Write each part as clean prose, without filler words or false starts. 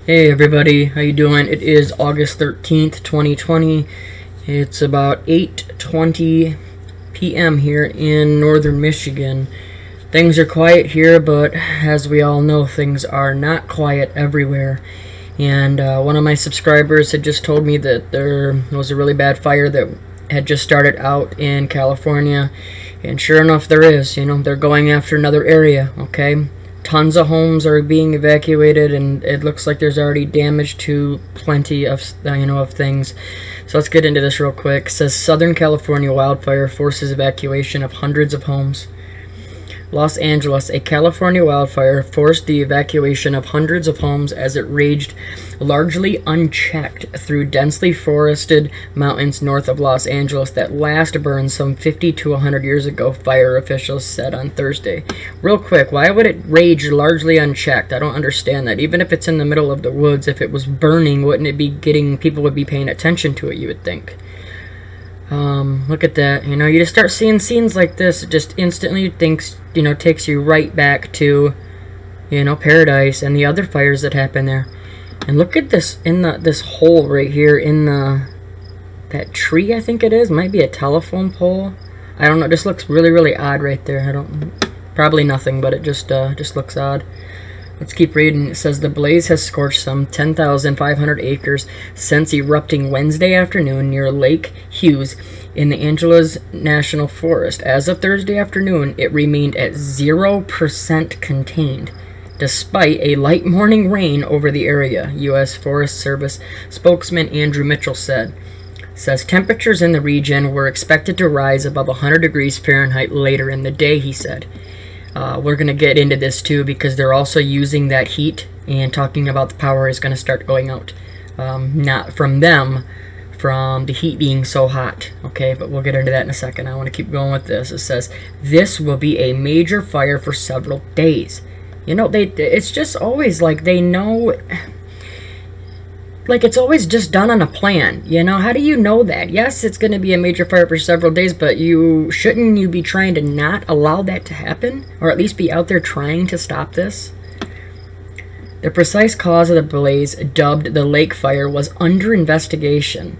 Hey everybody, how you doing? It is August 13th, 2020. It's about 8:20 p.m. here in northern Michigan. Things are quiet here, but as we all know, things are not quiet everywhere. And one of my subscribers had just told me that there was a really bad fire that had just started out in California. And sure enough, there is. They're going after another area, okay? Tons of homes are being evacuated, and it looks like there's already damage to plenty of of things. So let's get into this real quick. It says Southern California wildfire forces evacuation of hundreds of homes. Los Angeles, a California wildfire forced the evacuation of hundreds of homes as it raged largely unchecked through densely forested mountains north of Los Angeles that last burned some 50 to 100 years ago, fire officials said on Thursday. Real quick, why would it rage largely unchecked? I don't understand that. Even if it's in the middle of the woods, if it was burning, wouldn't it be people would be paying attention to it, you would think. Look at that. You just start seeing scenes like this, it just instantly takes you right back to, Paradise and the other fires that happened there. And look at this, this hole right here in that tree, I think it is. Might be a telephone pole. I don't know, it just looks really, really odd right there. Probably nothing, but it just looks odd. Let's keep reading. It says the blaze has scorched some 10,500 acres since erupting Wednesday afternoon near Lake Hughes in the Angeles National Forest. As of Thursday afternoon, it remained at 0% contained, despite a light morning rain over the area, U.S. Forest Service spokesman Andrew Mitchell said. Says temperatures in the region were expected to rise above 100 degrees Fahrenheit later in the day, he said. We're going to get into this too, because they're also using that heat and talking about the power is going to start going out. Not from them, from the heat being so hot. Okay, but we'll get into that in a second. I want to keep going with this. It says, this will be a major fire for several days. It's just always like they know, like it's always just done on a plan. How do you know that? Yes, it's going to be a major fire for several days, but shouldn't you be trying to not allow that to happen? Or at least be out there trying to stop this? The precise cause of the blaze, dubbed the lake fire, was under investigation,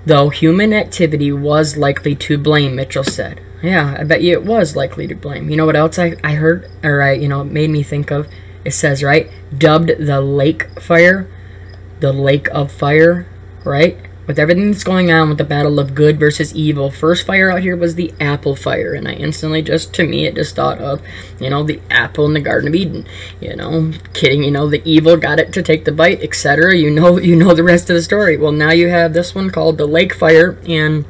though human activity was likely to blame, Mitchell said. Yeah, I bet you it was likely to blame. You know what else I heard, or it made me think of? It says, right, dubbed the lake fire. The lake of fire, right? With everything that's going on with the battle of good versus evil, first fire out here was the apple fire, and I instantly to me, it just thought of, the apple in the Garden of Eden, the evil got it to take the bite, etc. You know the rest of the story. Well, now you have this one called the lake fire, and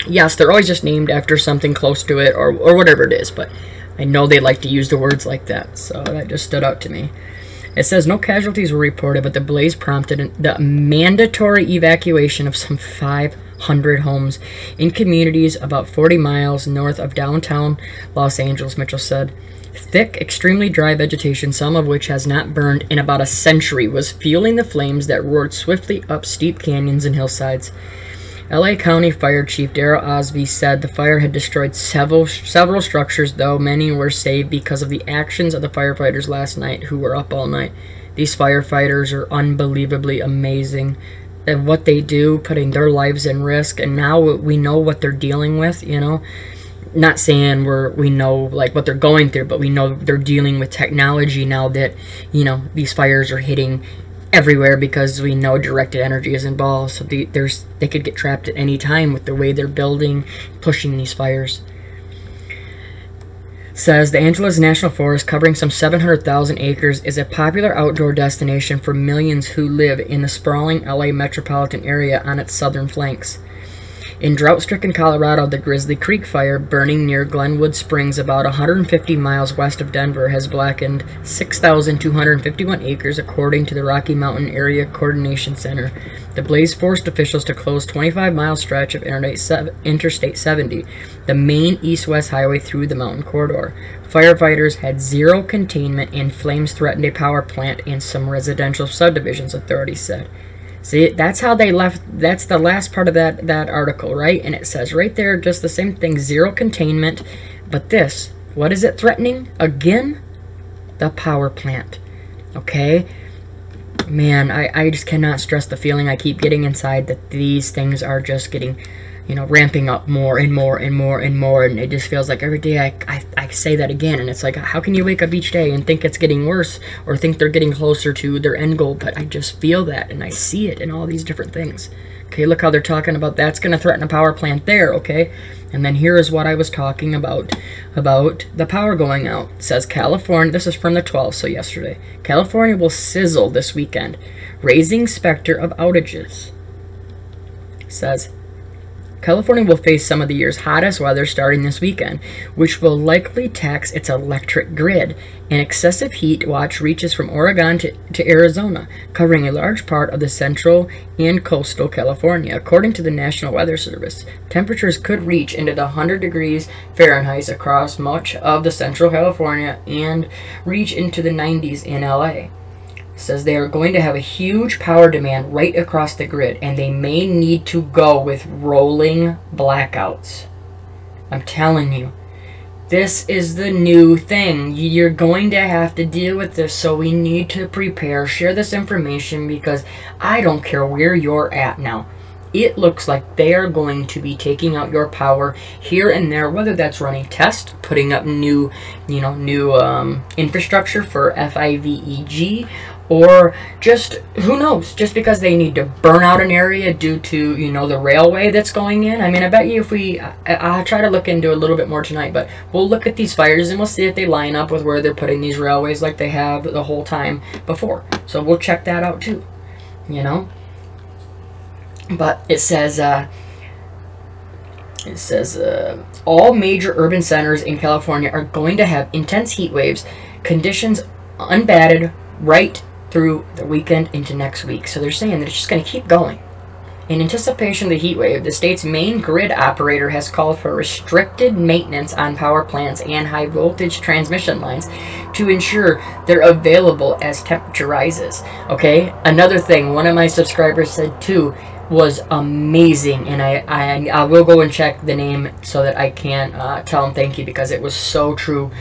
yes, they're always just named after something close to it, or whatever it is, but I know they like to use the words like that, so that just stood out to me. It says no casualties were reported, but the blaze prompted the mandatory evacuation of some 500 homes in communities about 40 miles north of downtown Los Angeles, Mitchell said. Thick, extremely dry vegetation, some of which has not burned in about a century, was fueling the flames that roared swiftly up steep canyons and hillsides. LA County Fire Chief Darrell Osby said the fire had destroyed several structures, though many were saved because of the actions of the firefighters last night, who were up all night. These firefighters are unbelievably amazing at what they do, putting their lives in risk, and now we know what they're dealing with, Not saying we know like what they're going through, but we know they're dealing with technology now that, these fires are hitting everywhere, because we know directed energy is involved, so they could get trapped at any time with the way they're building, pushing these fires. Says the Angeles National Forest, covering some 700,000 acres, is a popular outdoor destination for millions who live in the sprawling LA metropolitan area on its southern flanks. In drought-stricken Colorado, the Grizzly Creek fire, burning near Glenwood Springs about 150 miles west of Denver, has blackened 6,251 acres, according to the Rocky Mountain Area Coordination Center. The blaze forced officials to close 25-mile stretch of Interstate 70, the main east-west highway through the mountain corridor. Firefighters had zero containment, and flames threatened a power plant and some residential subdivisions, authorities said. See, that's how they left. That's the last part of that article, right? And it says right there just the same thing, zero containment. But this, what is it threatening? Again, the power plant. Okay? man, I just cannot stress the feeling I keep getting inside that these things are just getting, ramping up more and more and more and more, and it just feels like every day I say that again, and it's like, how can you wake up each day and think it's getting worse, or think they're getting closer to their end goal? But I just feel that, and I see it in all these different things. Okay, look how they're talking about that's going to threaten a power plant there, okay? And then here is what I was talking about the power going out. It says California, this is from the 12th, so yesterday. California will sizzle this weekend, raising specter of outages. It says, California will face some of the year's hottest weather starting this weekend, which will likely tax its electric grid. An excessive heat watch reaches from Oregon to Arizona, covering a large part of the central and coastal California. According to the National Weather Service, temperatures could reach into the 100 degrees Fahrenheit across much of the central California and reach into the 90s in LA. Says they are going to have a huge power demand right across the grid, and they may need to go with rolling blackouts. I'm telling you, this is the new thing. You're going to have to deal with this, so we need to prepare. Share this information, because I don't care where you're at now. It looks like they are going to be taking out your power here and there, whether that's running tests, putting up new infrastructure for FIVEG, or just, who knows, just because they need to burn out an area due to, the railway that's going in. I mean, I bet you if I'll try to look into it a little bit more tonight, but we'll look at these fires and we'll see if they line up with where they're putting these railways like they have the whole time before. So we'll check that out too, But it says, all major urban centers in California are going to have intense heat waves, conditions unbatted right through the weekend into next week. So they're saying that it's just going to keep going. In anticipation of the heat wave, the state's main grid operator has called for restricted maintenance on power plants and high voltage transmission lines to ensure they're available as temperature rises. Okay, another thing one of my subscribers said too was amazing, and I will go and check the name so that I can tell them thank you, because it was so true.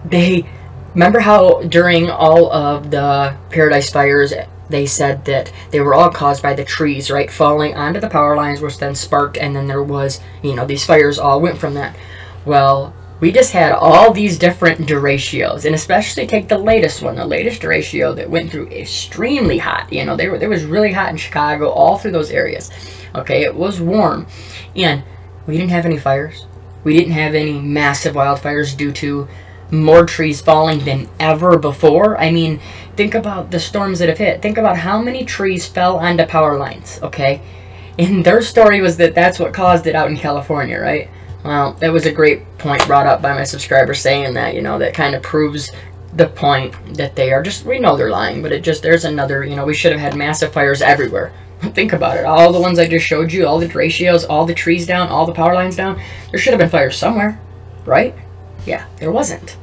They remember how during all of the Paradise fires, they said that they were all caused by the trees, right, falling onto the power lines, which then sparked, and then there was, these fires all went from that. Well, we just had all these different deratios, and especially take the latest one, the latest deratio that went through extremely hot. There was really hot in Chicago, all through those areas. Okay, it was warm, and we didn't have any fires. We didn't have any massive wildfires due to more trees falling than ever before. I mean, think about the storms that have hit. Think about how many trees fell onto power lines, okay? And their story was that that's what caused it out in California, right? Well, that was a great point brought up by my subscriber saying that, that kind of proves the point that they are just, we know they're lying, but it just, there's another, we should have had massive fires everywhere. Think about it. All the ones I just showed you, all the ratios, all the trees down, all the power lines down, there should have been fires somewhere, right? Yeah, there wasn't.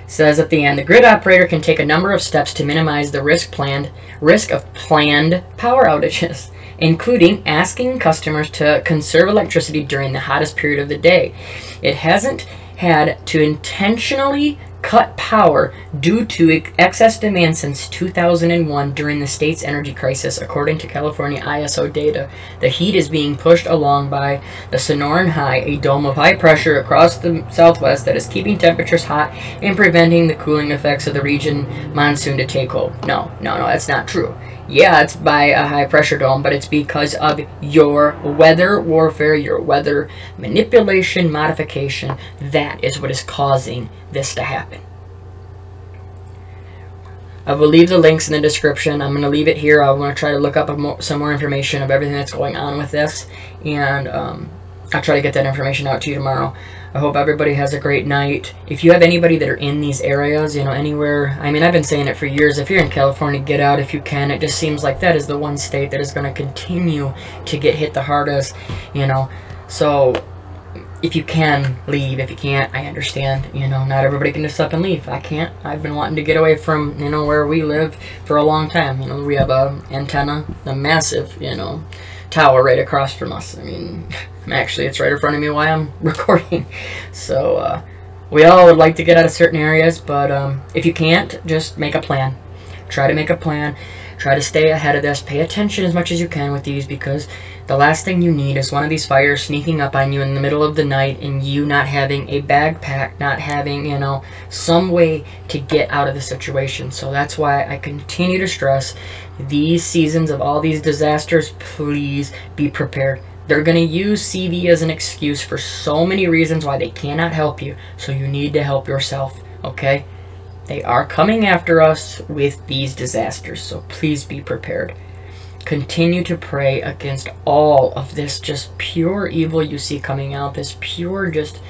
Says at the end, the grid operator can take a number of steps to minimize the risk of planned power outages, including asking customers to conserve electricity during the hottest period of the day. It hasn't had to intentionally cut power due to excess demand since 2001 during the state's energy crisis, according to California ISO data. The heat is being pushed along by the Sonoran High, a dome of high pressure across the southwest that is keeping temperatures hot and preventing the cooling effects of the region monsoon to take hold. No, that's not true. Yeah, it's by a high pressure dome, but it's because of your weather warfare, your weather manipulation, modification. That is what is causing this to happen. I will leave the links in the description. I'm going to leave it here. I want to try to look up some more information of everything that's going on with this, and I'll try to get that information out to you tomorrow. I hope everybody has a great night. If you have anybody that are in these areas, anywhere, I mean, I've been saying it for years, if you're in California, get out if you can. It just seems like that is the one state that is going to continue to get hit the hardest, So, if you can, leave. If you can't, I understand. Not everybody can just up and leave. I can't. I've been wanting to get away from, where we live for a long time. We have a antenna, a massive, tower right across from us. I mean, actually, it's right in front of me while I'm recording. So, We all would like to get out of certain areas, but if you can't, just make a plan. Try to make a plan. Try to stay ahead of this. Pay attention as much as you can with these, because the last thing you need is one of these fires sneaking up on you in the middle of the night and you not having a bag packed, not having, you know, some way to get out of the situation. So that's why I continue to stress these seasons of all these disasters, please be prepared. They're going to use CV as an excuse for so many reasons why they cannot help you. So you need to help yourself, okay? They are coming after us with these disasters, so please be prepared. Continue to pray against all of this just pure evil you see coming out, this pure just,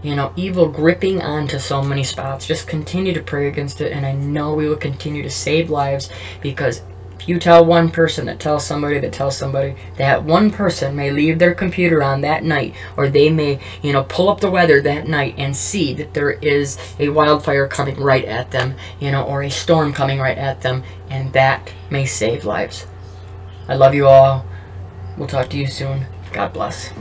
you know, evil gripping onto so many spots. Just continue to pray against it, and I know we will continue to save lives, because if you tell one person that tells somebody that tells somebody, that one person may leave their computer on that night, or they may, you know, pull up the weather that night and see that there is a wildfire coming right at them, you know, or a storm coming right at them, and that may save lives. I love you all. We'll talk to you soon. God bless.